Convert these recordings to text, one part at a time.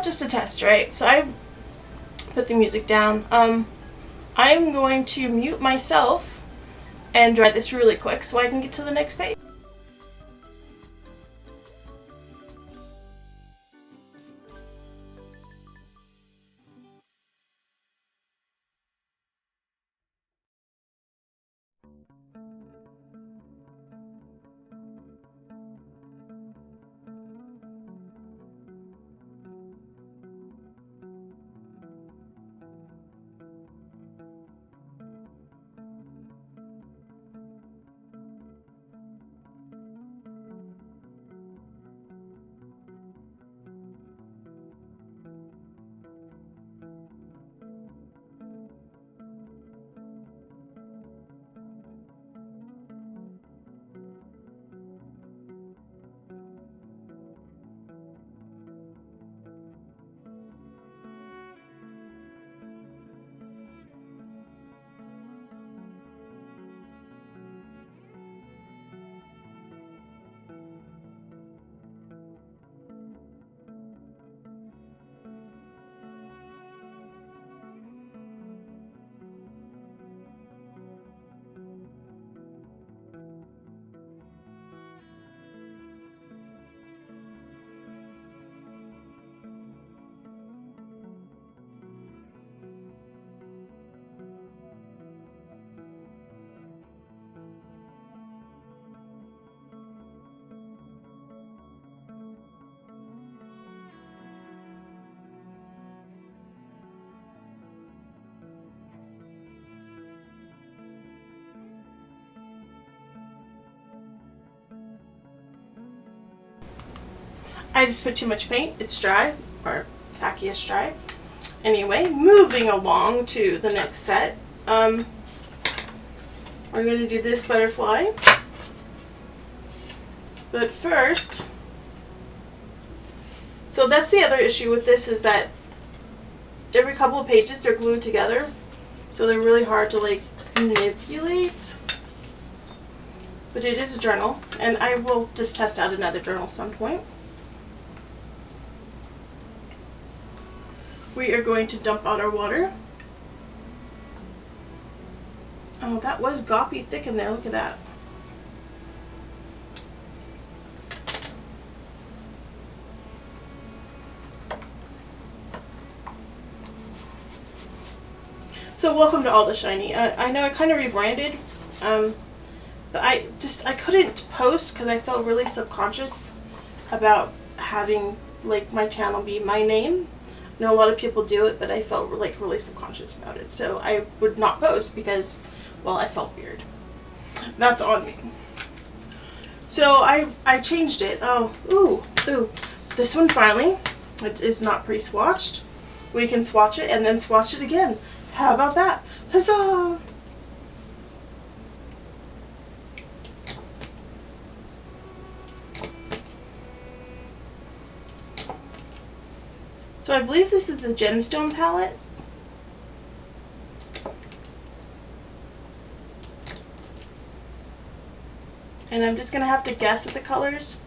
well, just a test, right? So I put the music down. I'm going to mute myself and dry this really quick so I can get to the next page. I just put too much paint. It's dry, or tacky-ish dry. Anyway, moving along to the next set. We're going to do this butterfly. But first, so that's the other issue with this, is that every couple of pages they're glued together. So they're really hard to like manipulate. But it is a journal, and I will just test out another journal some point. We are going to dump out our water. Oh, that was goppy thick in there. Look at that. So welcome to All the Shiny. I know I kind of rebranded, but I couldn't post because I felt really subconscious about having like my channel be my name. I know a lot of people do it, but I felt like really subconscious about it. So I would not post because, well, I felt weird. That's on me. So I changed it. Oh, ooh. This one finally, it is not pre-swatched. We can swatch it and then swatch it again. How about that? Huzzah! So I believe this is the gemstone palette. And I'm just going to have to guess at the colors.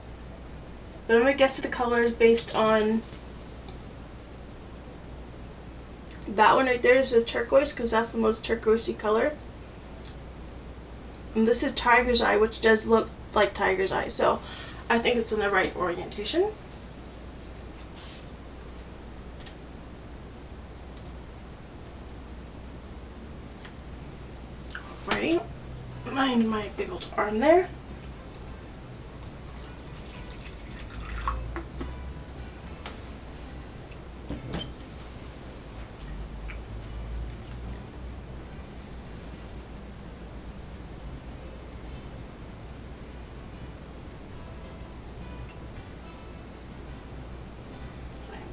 But I'm going to guess at the colors based on that one right there. Is a turquoise because that's the most turquoisey color. And this is tiger's eye, which does look like tiger's eye. So I think it's in the right orientation. Alrighty. Mind my big old arm there.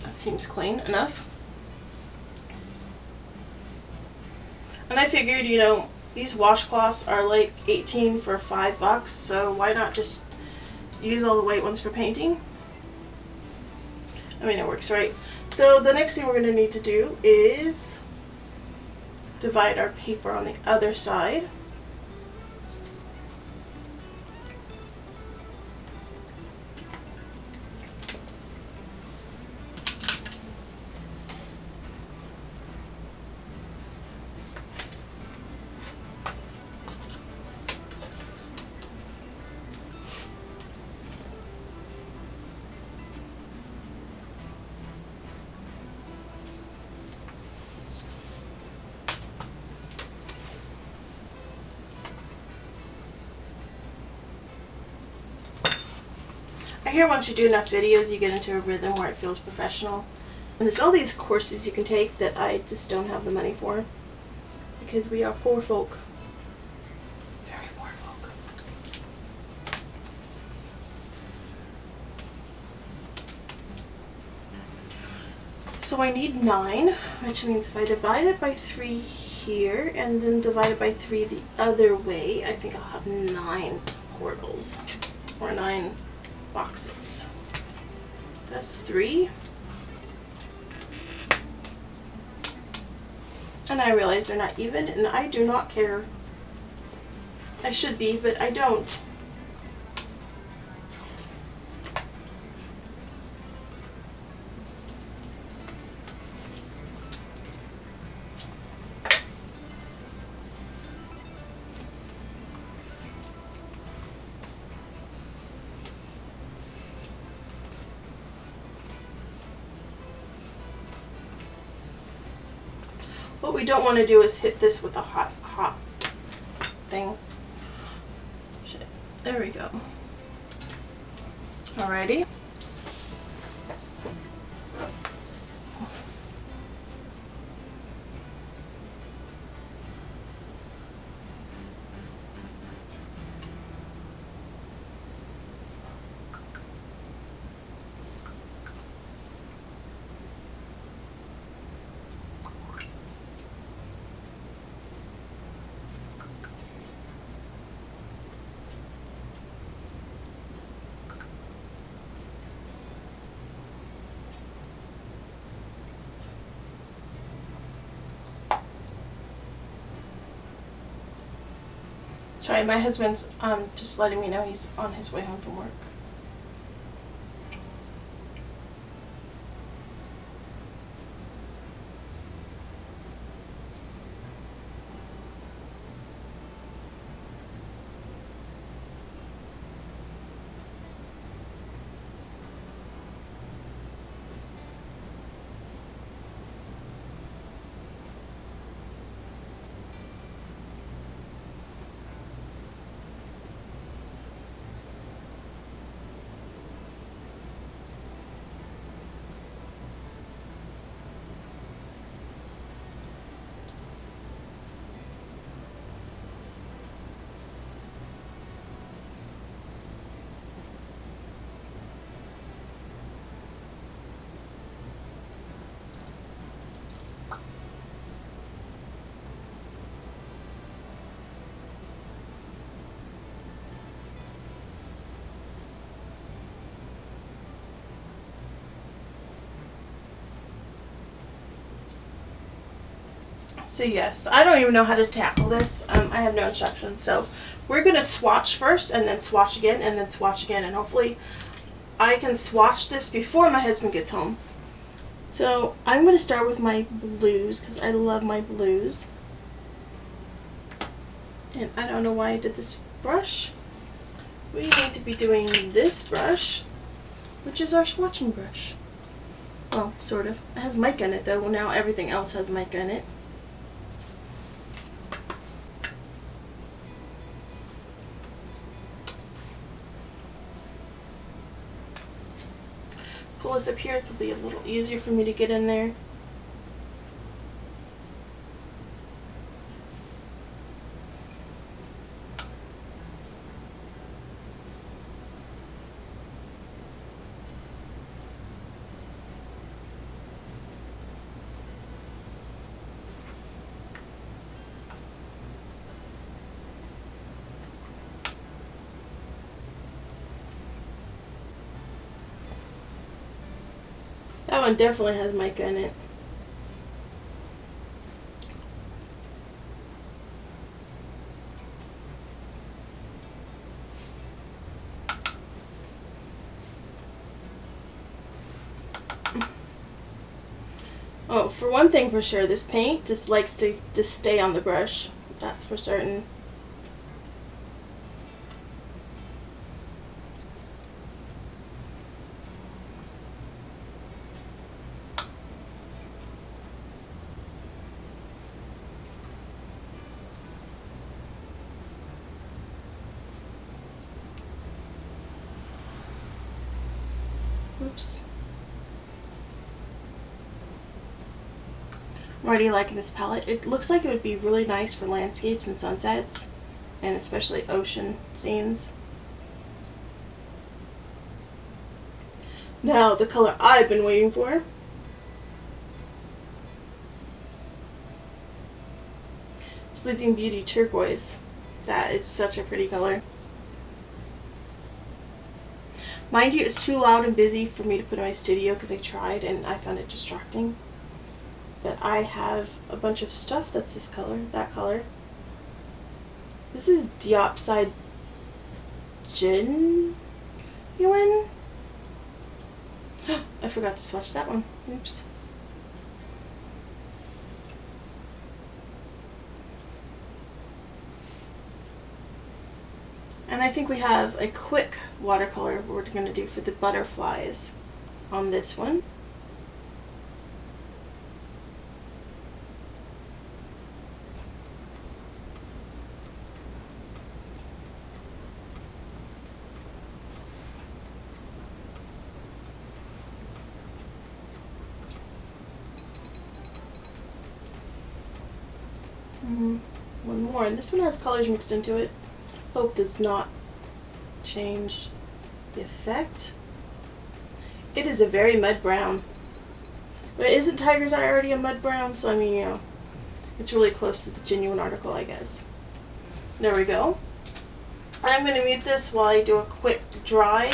That seems clean enough. And I figured, you know, these washcloths are like 18 for $5, so why not just use all the white ones for painting? I mean, it works, right? So the next thing we're going to need to do is divide our paper on the other side. hear once you do enough videos, you get into a rhythm where it feels professional. And there's all these courses you can take that I just don't have the money for, because we are poor folk. Very poor folk. So I need 9, which means if I divide it by 3 here and then divide it by 3 the other way, I think I'll have 9 portals, or 9 boxes. That's 3. And I realize they're not even, and I do not care. I should be, but I don't. What we don't want to do is hit this with a hot thing. Shit. There we go. Alrighty. Sorry, my husband's just letting me know he's on his way home from work. So yes, I don't even know how to tackle this. I have no instructions. So we're going to swatch first, and then swatch again, and then swatch again. And hopefully I can swatch this before my husband gets home. So I'm going to start with my blues, because I love my blues. And I don't know why I did this brush. We need to be doing this brush, which is our swatching brush. Well, sort of. It has mic in it, though. Well, now everything else has mic in it. Pull this up here, it'll be a little easier for me to get in there. That one definitely has mica in it. Oh, for one thing for sure, this paint just likes to just stay on the brush. That's for certain. Oops. I'm already liking this palette. It looks like it would be really nice for landscapes and sunsets, and especially ocean scenes. Now, the color I've been waiting for. Sleeping Beauty Turquoise. That is such a pretty color. Mind you, it's too loud and busy for me to put in my studio because I tried and I found it distracting. But I have a bunch of stuff that's this color, that color. This is Diopside Genuine. I forgot to swatch that one. Oops. And I think we have a quick watercolor we're going to do for the butterflies on this one. One more, and this one has colors mixed into it. Hope does not change the effect. It is a very mud brown. But isn't Tiger's Eye already a mud brown? So I mean, you know, it's really close to the genuine article, I guess. There we go. I'm going to mute this while I do a quick dry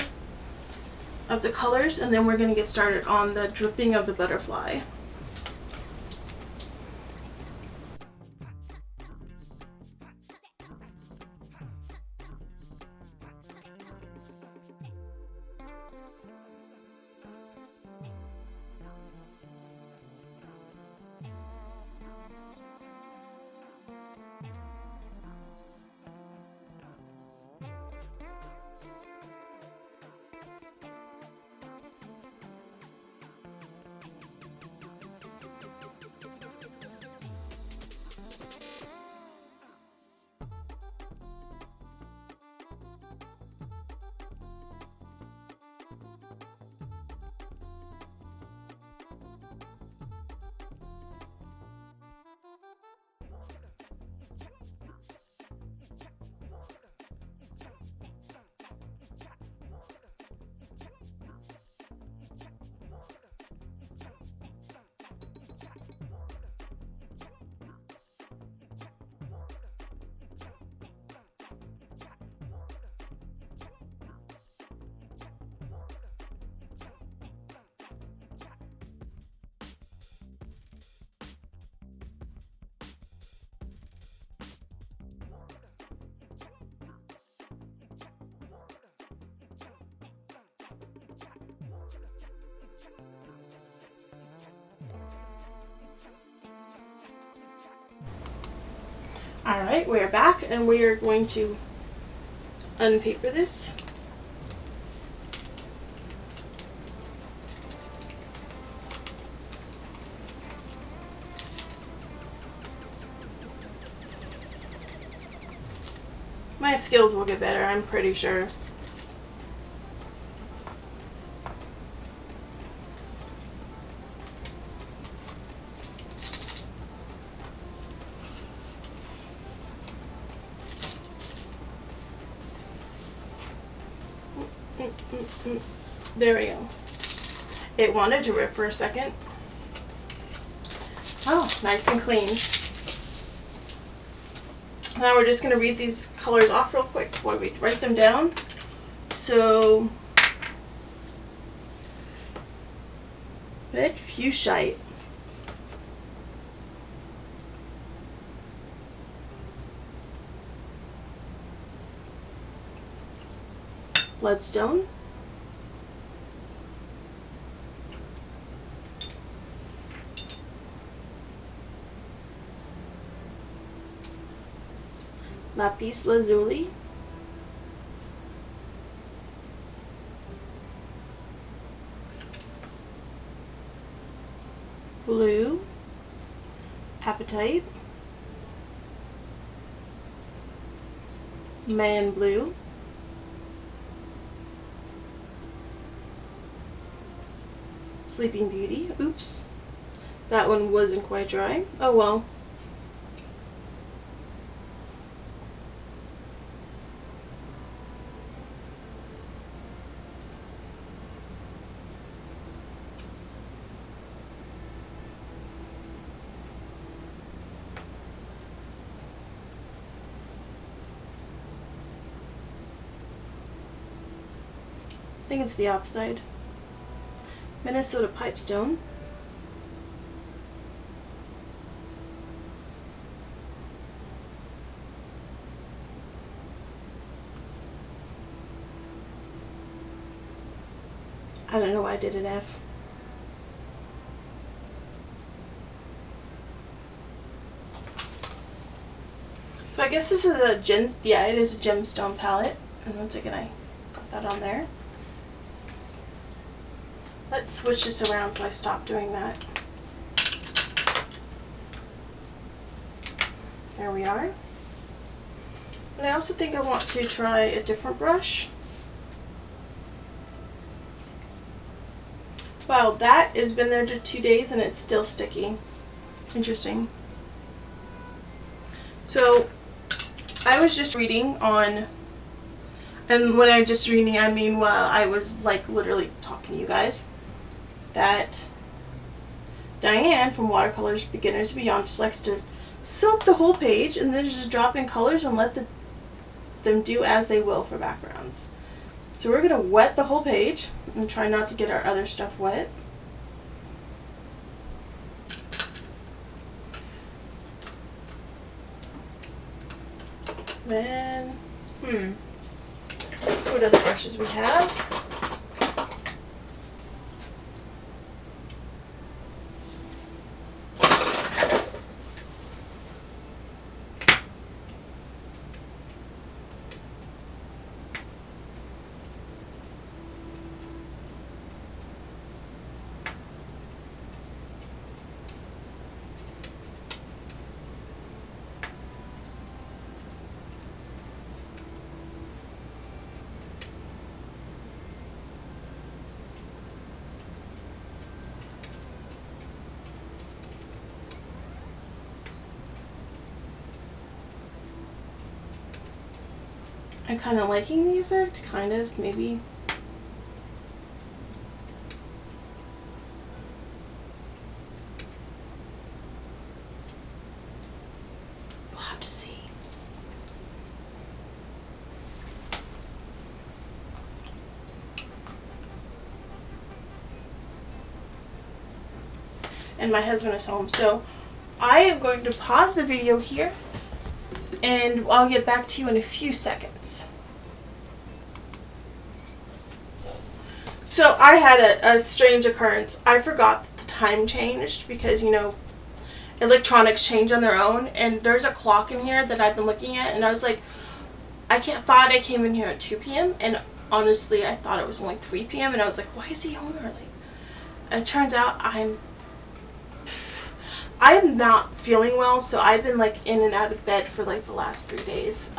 of the colors, and then we're going to get started on the dripping of the butterfly. Alright, we're back and we are going to unpaper this. My skills will get better, I'm pretty sure. There we go. It wanted to rip for a second. Oh, nice and clean. Now we're just going to read these colors off real quick before we write them down. So, red fuchsite. Bloodstone. Lapis lazuli. Blue. Apatite. Man blue. Sleeping Beauty. Oops. That one wasn't quite dry. Oh well. I think it's the oxide. Minnesota Pipestone. I don't know why I did an F. So I guess this is a it is a gemstone palette. And once again, I got that on there. Let's switch this around so I stop doing that. There we are. And I also think I want to try a different brush. Wow, that has been there just 2 days and it's still sticky. Interesting. So, I was just reading on, and when I'm just reading, I mean while I was like literally talking to you guys, that Diann from Watercolors Beginners Beyond just likes to soak the whole page and then just drop in colors and let them do as they will for backgrounds. So we're going to wet the whole page and try not to get our other stuff wet. Then, let's see what other brushes we have. I'm kind of liking the effect, kind of, maybe. We'll have to see. And my husband is home, so I am going to pause the video here and I'll get back to you in a few seconds. So I had a strange occurrence. I forgot that the time changed because, you know, electronics change on their own, and there's a clock in here that I've been looking at, and I was like, thought I came in here at 2 p.m. and honestly I thought it was only 3 p.m. and I was like, why is he home early? And it turns out I'm not feeling well, so I've been like in and out of bed for like the last 3 days.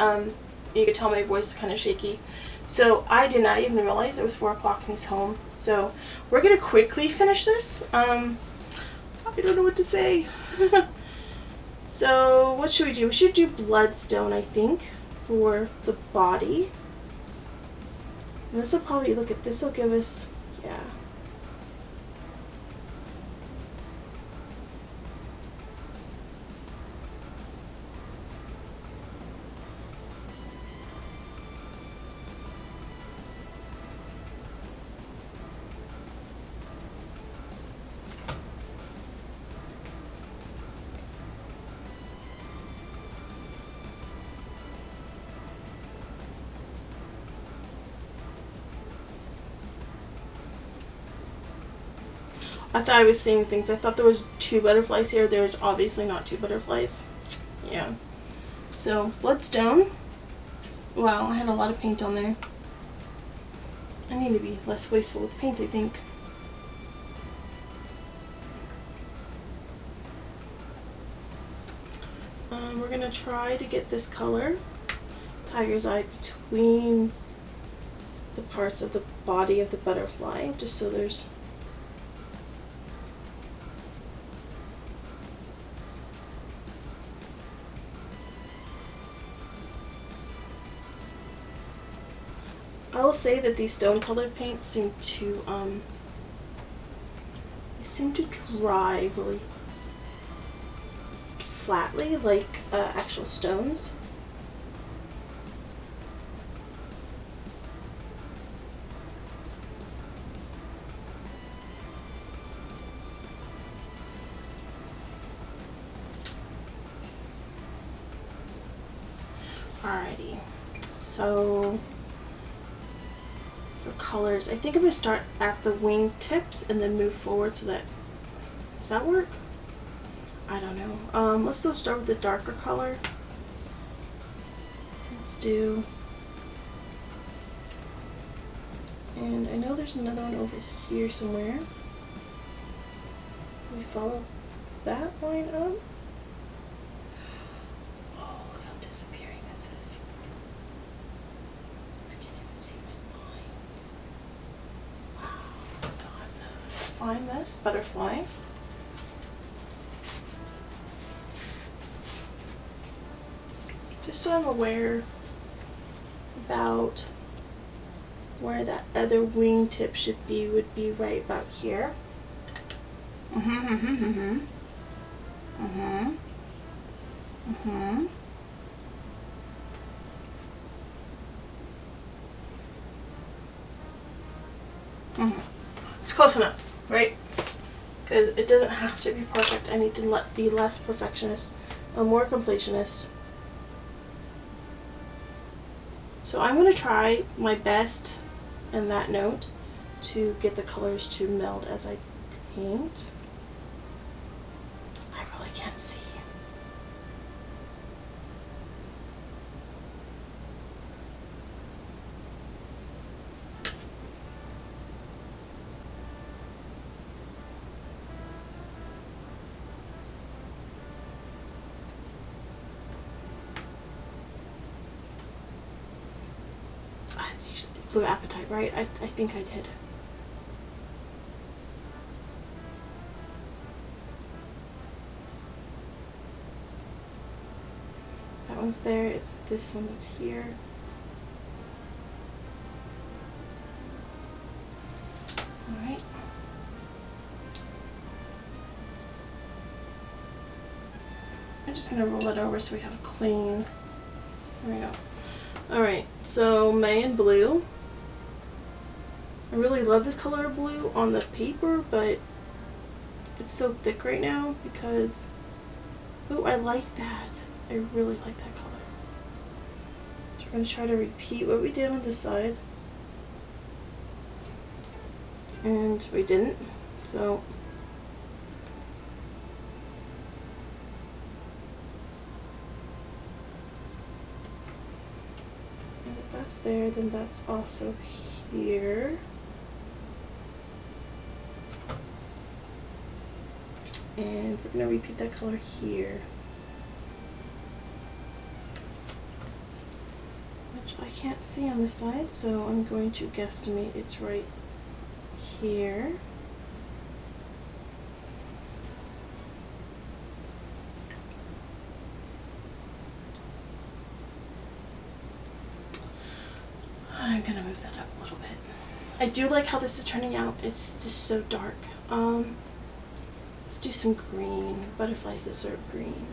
You could tell my voice is kind of shaky. So I did not even realize it was 4 o'clock and he's home. So we're going to quickly finish this. I don't know what to say. So what should we do? We should do Bloodstone, I think, for the body. And this will probably, look at this, will give us, yeah. I thought I was seeing things. I thought there was 2 butterflies here. There's obviously not 2 butterflies. Yeah. So, Bloodstone. Wow, I had a lot of paint on there. I need to be less wasteful with paint, I think. We're going to try to get this color, Tiger's Eye, between the parts of the body of the butterfly, just so there's I will say that these stone colored paints seem to dry really flatly, like actual stones. Alrighty, so for colors, I think I'm going to start at the wing tips and then move forward so that, does that work? I don't know. Let's still start with the darker color. Let's do, and I know there's another one over here somewhere. We follow that line up. Oh, look how disappearing this is. I can't even see my lines. Wow, done. Find this butterfly. Just so I'm aware about where that other wing tip should be, would be right about here. It's close enough, right? Because it doesn't have to be perfect. I need to be less perfectionist, more completionist. So I'm going to try my best in that note to get the colors to meld as I paint. I really can't see. Blue Appetite, right? I think I did. That one's there. It's this one that's here. Alright. I'm just going to roll it over so we have a clean. There we go. Alright, so Mayan Blue. I really love this color of blue on the paper, but it's so thick right now because, oh, I like that. I really like that color. So we're going to try to repeat what we did on this side. And we didn't, so and if that's there, then that's also here. And we're going to repeat that color here, which I can't see on this side, so I'm going to guesstimate it's right here. I'm going to move that up a little bit. I do like how this is turning out. It's just so dark. Let's do some green. Butterflies deserve green.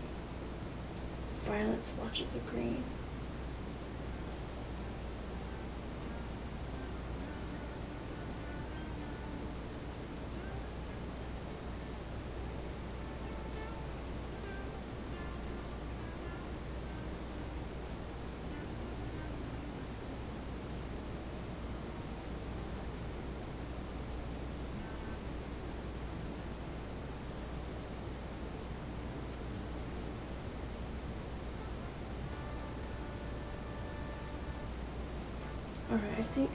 Violet swatches of green. Alright, I think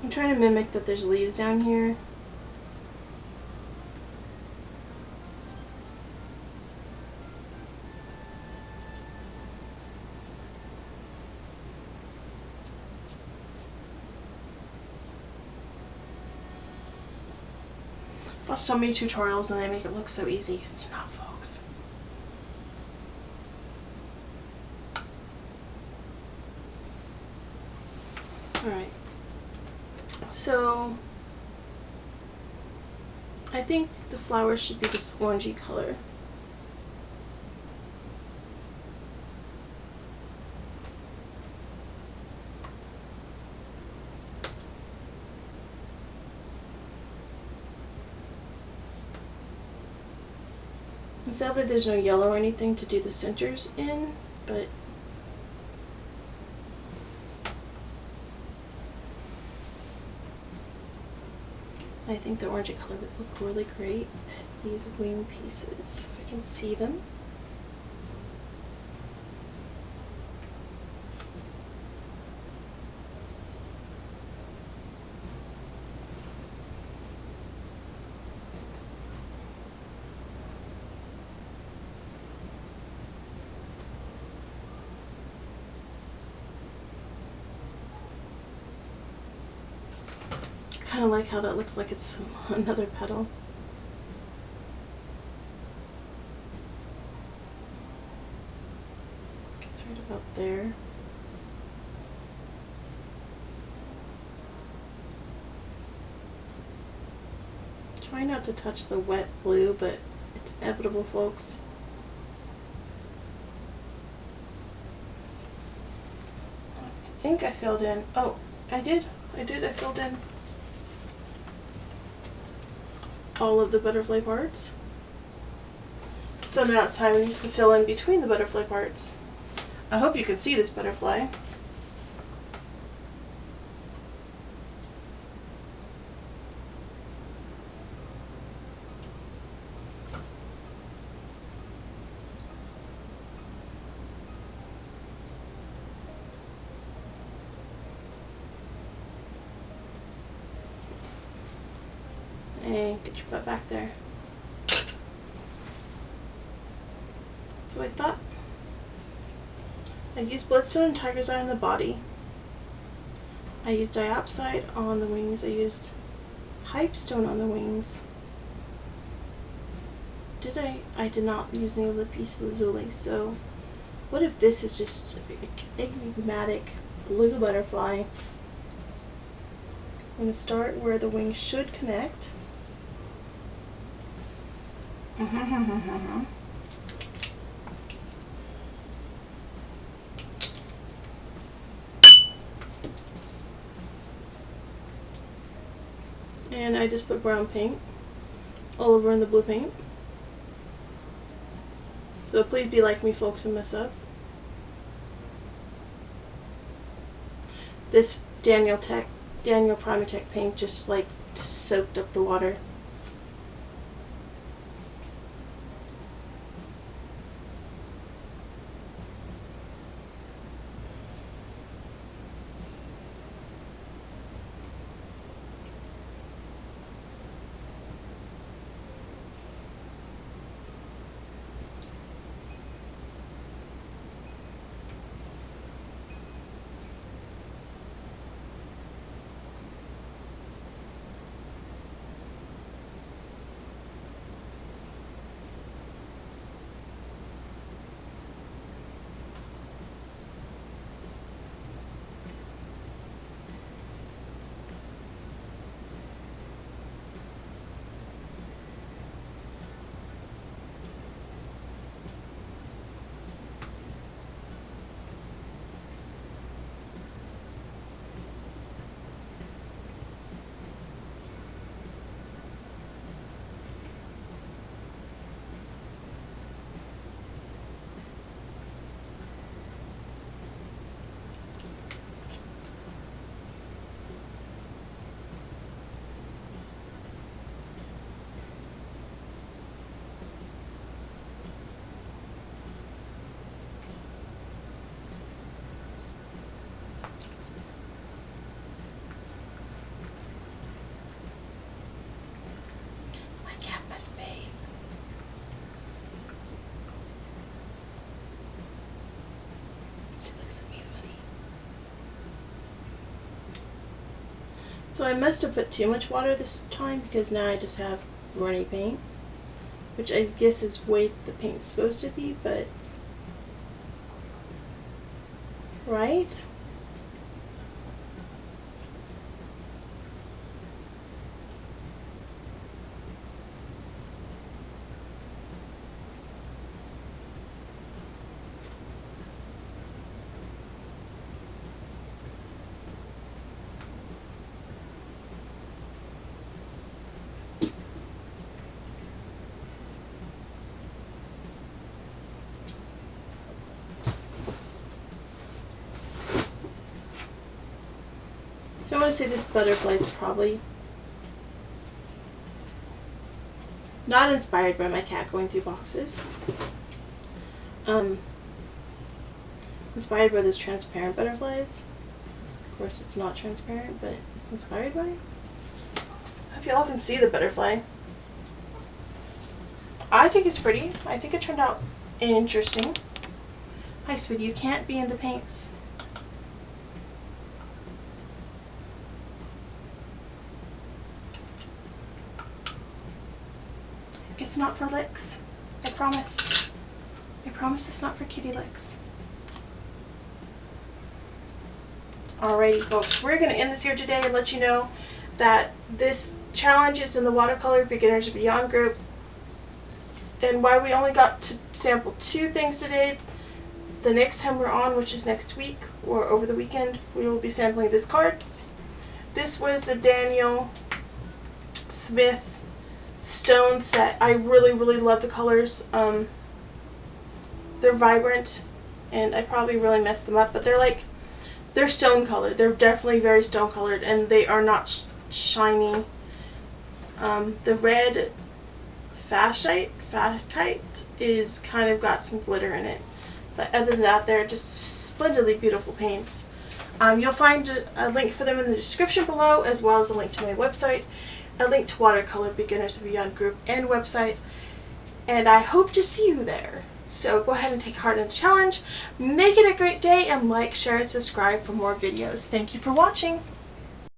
I'm trying to mimic that there's leaves down here. watch so many tutorials and they make it look so easy. It's not, folks. Alright. So I think the flowers should be this orangey color. And sadly there's no yellow or anything to do the centers in, but I think the orangey color would look really great as these wing pieces, if I can see them. Kind of like how that looks like it's another petal. It's right about there. Try not to touch the wet blue, but it's inevitable, folks. I think I filled in. Oh, I did. I filled in all of the butterfly parts. So now it's time to fill in between the butterfly parts. I hope you can see this butterfly. And get your butt back there. So I thought I used bloodstone and tiger's eye on the body. I used diopside on the wings. I used pipestone on the wings. I did not use any of the piece of lazuli. So what if this is just a enigmatic blue butterfly? I'm going to start where the wings should connect. And I just put brown paint all over in the blue paint. So please be like me, folks, and mess up. This Daniel Primatech paint just like soaked up the water. So I must have put too much water this time because now I just have runny paint, which I guess is the way the paint's supposed to be, but right? So I want to say this butterfly is probably not inspired by my cat going through boxes. Inspired by those transparent butterflies. Of course it's not transparent, but it's inspired by. I hope y'all can see the butterfly. I think it's pretty. I think it turned out interesting. Hi sweetie, you can't be in the paints. It's not for licks. I promise. I promise it's not for kitty licks. Alrighty folks, we're going to end this here today and let you know that this challenge is in the Watercolor Beginners and Beyond group. And why we only got to sample 2 things today, the next time we're on, which is next week or over the weekend, we will be sampling this card. This was the Daniel Smith stone set. I really love the colors. They're vibrant, and I probably really messed them up, but they're stone colored. They're definitely very stone colored, and they are not shiny. The red Fashite is kind of got some glitter in it, but other than that, they're just splendidly beautiful paints. You'll find a link for them in the description below, as well as a link to my website, a link to Watercolor Beginners and Beyond group and website, and I hope to see you there. So go ahead and take heart in the challenge, make it a great day, and like, share, and subscribe for more videos. Thank you for watching.